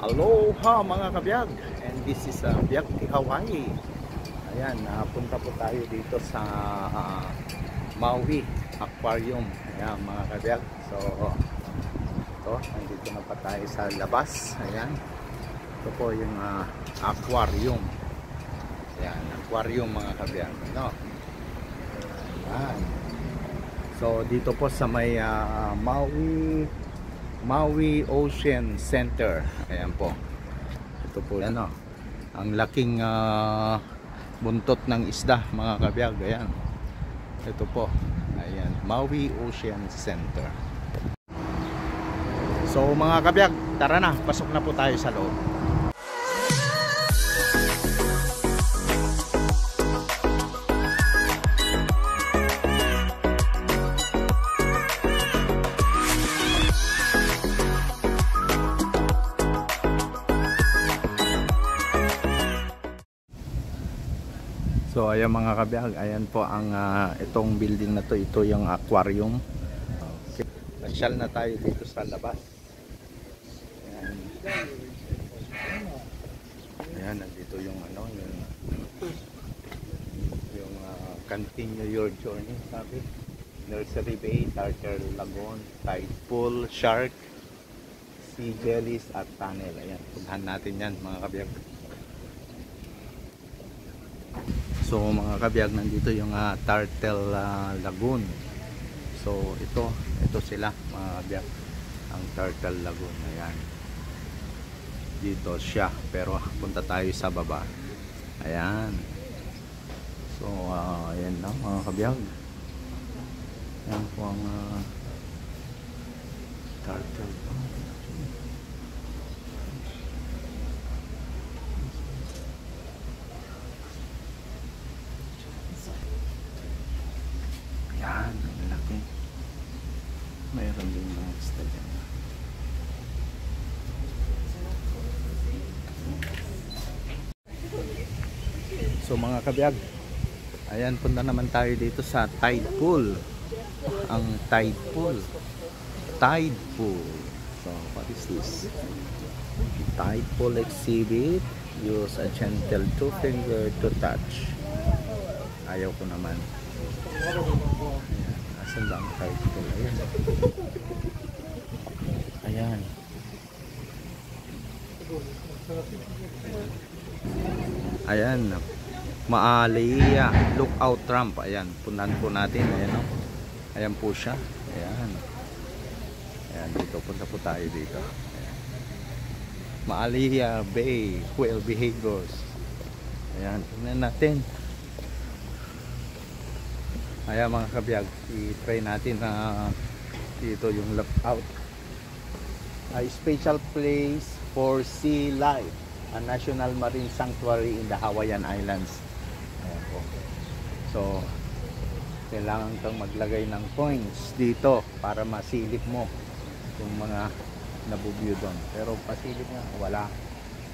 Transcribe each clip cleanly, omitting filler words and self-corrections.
Aloha mga kabiyag, and this is Biag Hawaii. Ayan, napunta po tayo dito sa Maui Aquarium. Ayan mga kabiyag. So ito, nandito na pa tayo sa labas. Ayan, ito po yung aquarium. Ayan, aquarium mga kabiyag, no? Ayan. So dito po sa may Maui Ocean Center. Ayan po. Ito po yan, oh. Ang laking buntot ng isda mga kabiyag. Ayan. Ito po. Ayan, Maui Ocean Center. So mga kabiyag, tara na, pasok na po tayo sa loob. So ayan mga kabiyag, ayan po ang itong building na to, ito yung aquarium. Okay. Pasyal na tayo dito sa labas. Ayan. Ayan, nandito yung yung continue your journey, sabi. Nursery Bay, Turtle Lagoon, Tide Pool, Shark, Sea Jellies at Tunnel. Ayan, puntahan natin yan mga kabiyag. So mga kabiyag, nandito yung Turtle Lagoon. So ito sila mga kabiyag, ang Turtle Lagoon. Ayan, dito siya, pero punta tayo sa baba. Ayan. So ayan na mga kabiyag. Ayan po ang Turtle Lagoon. Yan, ang laki. Mayroon din mga isda dyan. So mga kabiyag, ayan, punta naman tayo dito sa Tide Pool. Ang Tide Pool. Tide Pool. So what is this? Tide Pool exhibit. Use a gentle 2-finger to touch. Ayaw ko naman. Ayan, asan ba ang Tide Pool? Ayan. Ayan. Ayan. Maaliya lookout ramp. Ayan, puntahan po natin. Ayan, no? Ayan po siya. Ayan. Ayan, dito. Punta po tayo dito. Ayan. Maaliya Bay Whale Behaviors. Ayan, tingnan natin. Ayan mga kabiyag, i-try natin na dito yung lookout. A special place for sea life, a national marine sanctuary in the Hawaiian Islands. Ayan po. So kailangan kang maglagay ng coins dito para masilip mo yung mga nabubyo doon. Pero pasilip nga,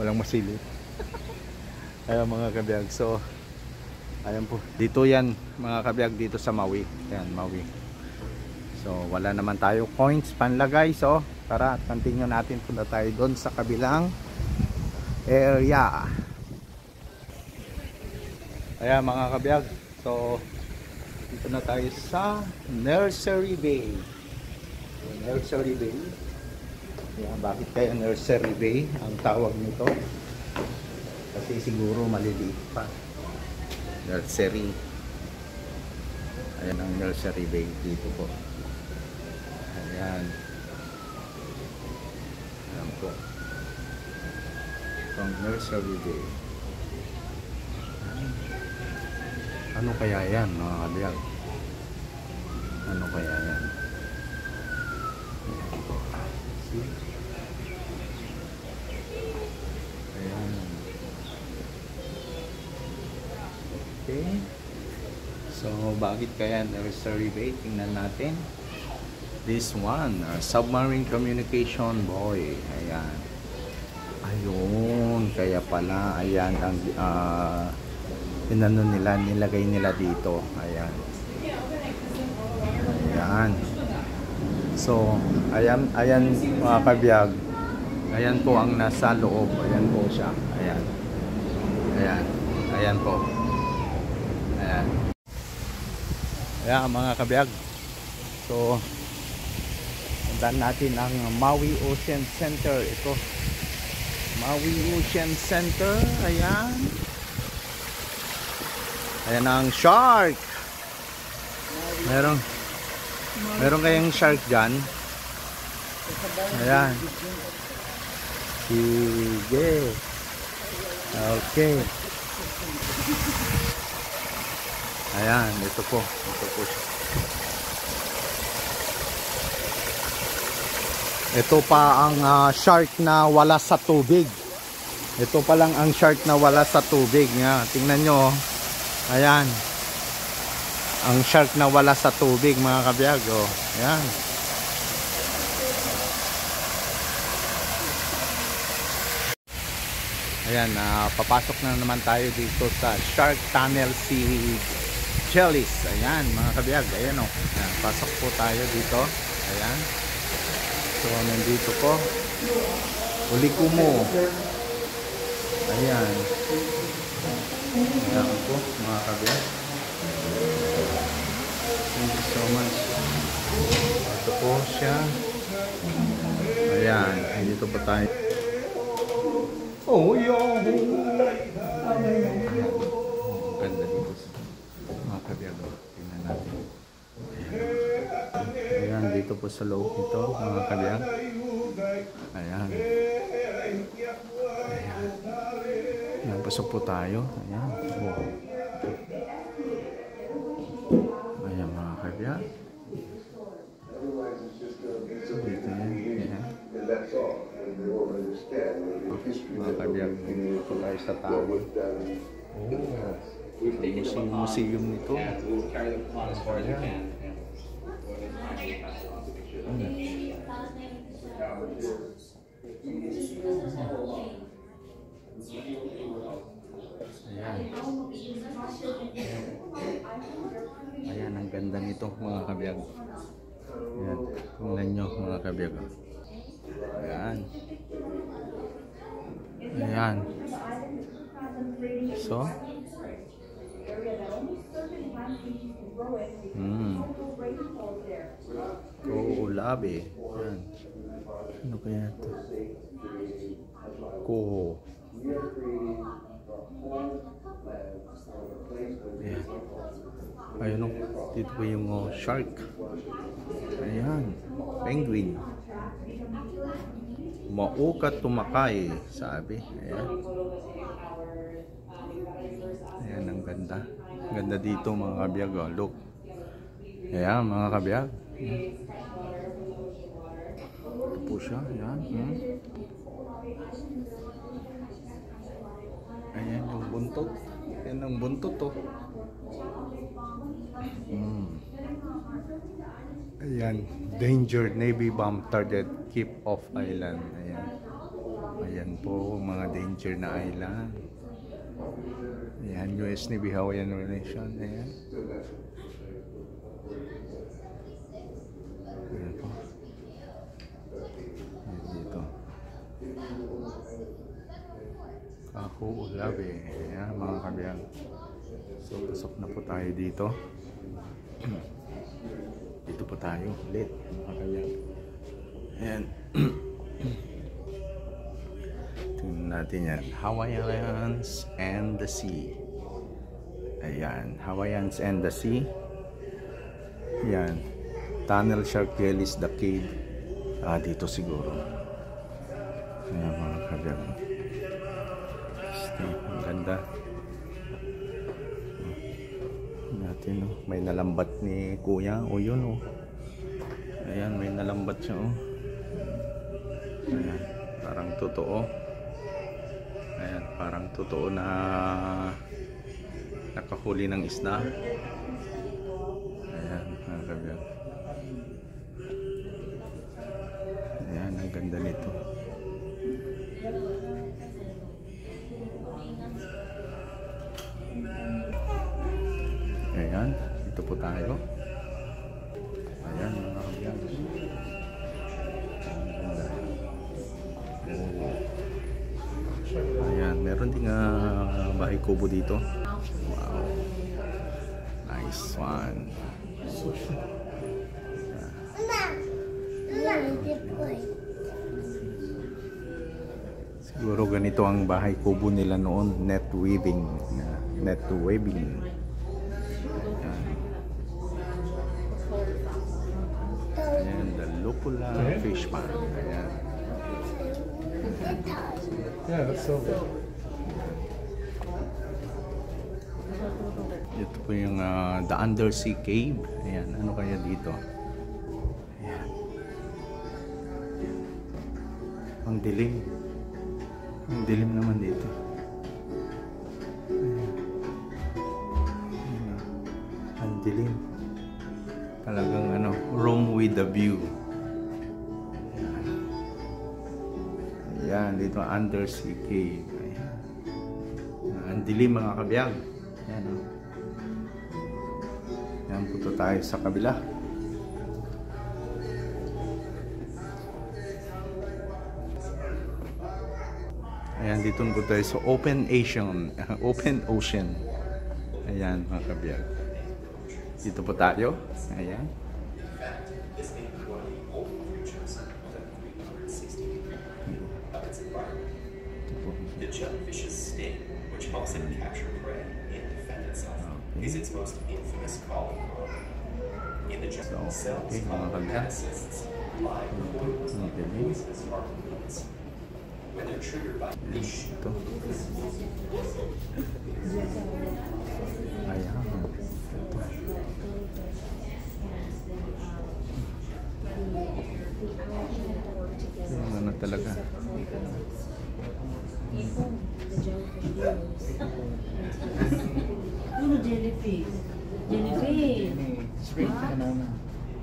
walang masilip. Ayan mga kabiyag. So ayan po, dito yan mga kabiyag, dito sa Maui. Ayan, Maui. So wala naman tayo coins panlagay. So tara, continue natin, punta tayo doon sa kabilang area. Ayan mga kabiyag, so dito na tayo sa Nursery Bay. Nursery Bay. Ayan, bakit kaya Nursery Bay ang tawag nito? Kasi siguro maliliit pa. Nursery. Ayan ang Nursery Bay dito po. Ayan. Ayan po. Itong Nursery Bay. Ano kaya yan mga kabiyag? Ano kaya yan? Ayan po. See? Ayan. Okay. So bakit kaya Nursery Bay? Tingnan natin. This one, submarine communication buoy. Ayan. Ayun, kaya pala ayan ang nilagay nila dito. Ayan. Ayan. So, ayan mga kabiyag. Ayan po ang nasa loob. Ayan po siya. Ayan. Ayan. Ayan po. Ayan. Ayan mga kabiyag. So, puntahan natin ang Maui Ocean Center. Ito. Maui Ocean Center. Ayan. Ayan ang shark. Meron kayong shark dyan. Ayan. Sige. Okay. Ayan, ito po. Ito po siya. Ito pa ang shark na wala sa tubig. Ito pa lang ang shark na wala sa tubig. Tingnan nyo. Ayan. Ang shark na wala sa tubig mga kabiyag. Ayan. Ayan, papasok na naman tayo dito sa Shark Tunnel Sea Jellies. Ayan, mga kabiyag. Ayan o. Ayan, pasok po tayo dito. Ayan. So, nandito po. Ulikumo. Ayan. Ayan po, mga kabiyag. Thank you so much. Ito po siya. Ayan, dito po tayo. Oh, yo! Ganda dito sa mga kabiyag. Tingnan natin. Ayan, dito po sa loob nito, mga kabiyag. Ayan. Ayan. Ayan, pasok po tayo. Ayan. Oh. Ayan, mga kabiyag. Dito yan. Ayan. Mga kabiyag, dito tayo sa tao. Museum nito. Ayan. Ayan, ang ganda nito mga kabiyag. Ayan, tingnan nyo mga kabiyag. Ayan. Ayan. So, Koolabe. Ayan. Ano kaya ito? Koho. Ayan. Ayun o. Dito po yung shark. Ayan. Penguin. Mauka tumakay, sabi. Ayan. Ayan, ang ganda. Ang ganda dito mga kabiyag. Oh, look. Ayan, mga kabiyag. Ito po siya. Ayan. Ayan, yung buntot. Ayan ang buntot, oh. Ayan. Danger Navy bomb target. Keep off island. Ayan. Ayan po, mga danger na island. Ayan, US Navy Hawaiian relation. Ayan. Ayan po. Ayan dito. Koolabe. Ayan, mga kabiyang. So, pasok na po tayo dito. Dito po tayo ulit, mga kabiyang. Ayan. Tingnan natin yan. Hawaiians and the Sea. Ayan. Hawaiians and the Sea. Ayan. Tunnel Shark Jellies, the cave. Dito siguro. Ayan, mga kabiyang. Ang ganda. Natin, oh. May nalambat ni kuya. O yun, oh. Ayan, may nalambat siya, oh. Ayan, parang totoo. Ayan, parang totoo na nakahuli ng isda. Ayan, mga kabiyag. Ayan, ang ganda nito. Ayan, ito po tayo. Ayan, mga kabiyag. meron ding bahay kubo dito. Wow. Nice one. Siguro ganito ang bahay kubo nila noon, net weaving. Net weaving. Ayan, the Lupula Fish Pond. Ayan. Yeah, that's so good. Ito po yung the undersea cave. Ayan, ano kaya dito? Ayan. Ang dilim. Ang dilim naman dito. Ayan. Ayan. Ang dilim. Talagang ano, room with the view. Ayan, dito undersea cave. Ayan. Ang dilim mga kabiyag. Ayan o. Ayan, punta tayo sa kabila. Ayan, dito po tayo sa open ocean. Open ocean. Ayan mga kabiyag. Dito po tayo. Ayan. The jellyfish's sting, which helps it capture prey and defend itself, is its most infamous calling card. In the jellyfish cells called assists, live poisonous harpoons. When they're triggered by fish, Ito. Ayan. Ito yung ano talaga. Ano jellyfish? Jellyfish. Sweet,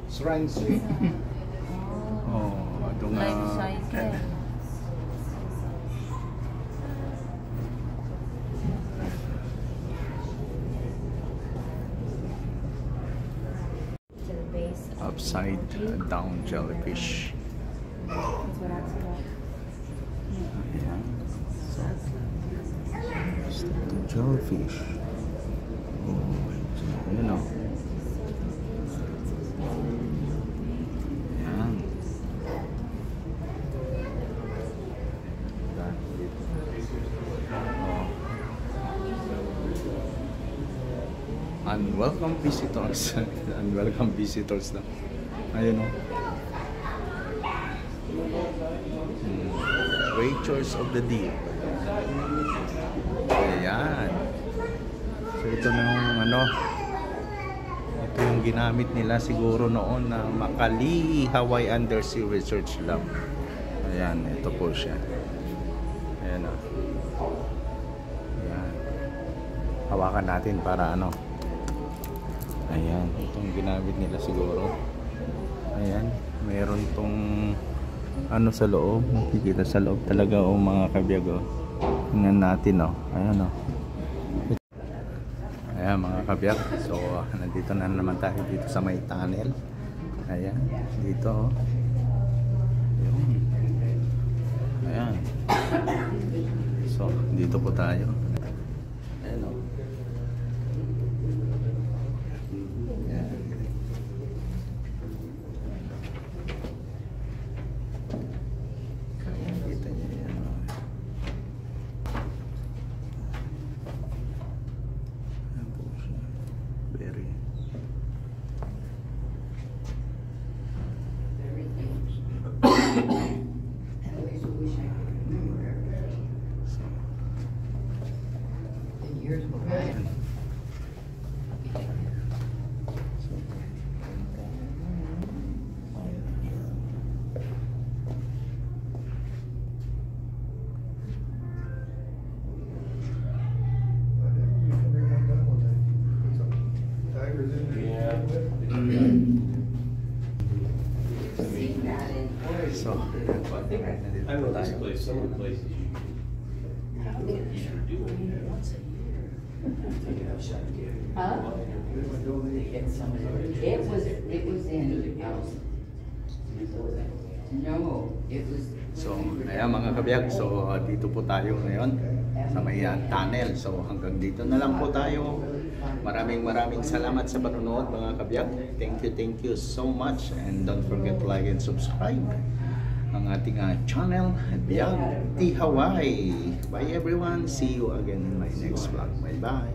shrine sweet. Oh, ito nga. Life cycle. To the base of Upside down jellyfish. That's what that's about. Ayan. So, the jellyfish. Oh, ayan o. Ayan. Unwelcome visitors. Unwelcome visitors na. Ayun o. Creatures of the deep. Ayan. So ito na yung ano. Ito yung ginamit nila siguro noon na Makali Hawaii Undersea Research Lab. Ayan, ito po siya. Ayan o. Ayan. Hawakan natin para ano. Ayan, itong ginamit nila siguro. Ayan, meron tong ano sa loob, makikita sa loob talaga o mga kabiyag o. Tingnan natin o. Ayan o. Ayan mga kabiyag. So nandito na naman tayo dito sa may tunnel. Ayan, dito o. Ayan. So dito po tayo. Ayan o. Kita niyo yan. Ayan po siya. Very. So, I know this place, some of the places you should do it once a year. Take it outside again. Huh? It was in, no, it was. so ayan mga kabiyag. So dito po tayo ngayon. sa may tunnel. So hanggang dito na lang po tayo. Maraming salamat sa panonood mga kabiyak. Thank you so much, and don't forget to like and subscribe ang ating channel, Biag T Hawaii. Bye everyone, see you again in my next vlog. Bye bye.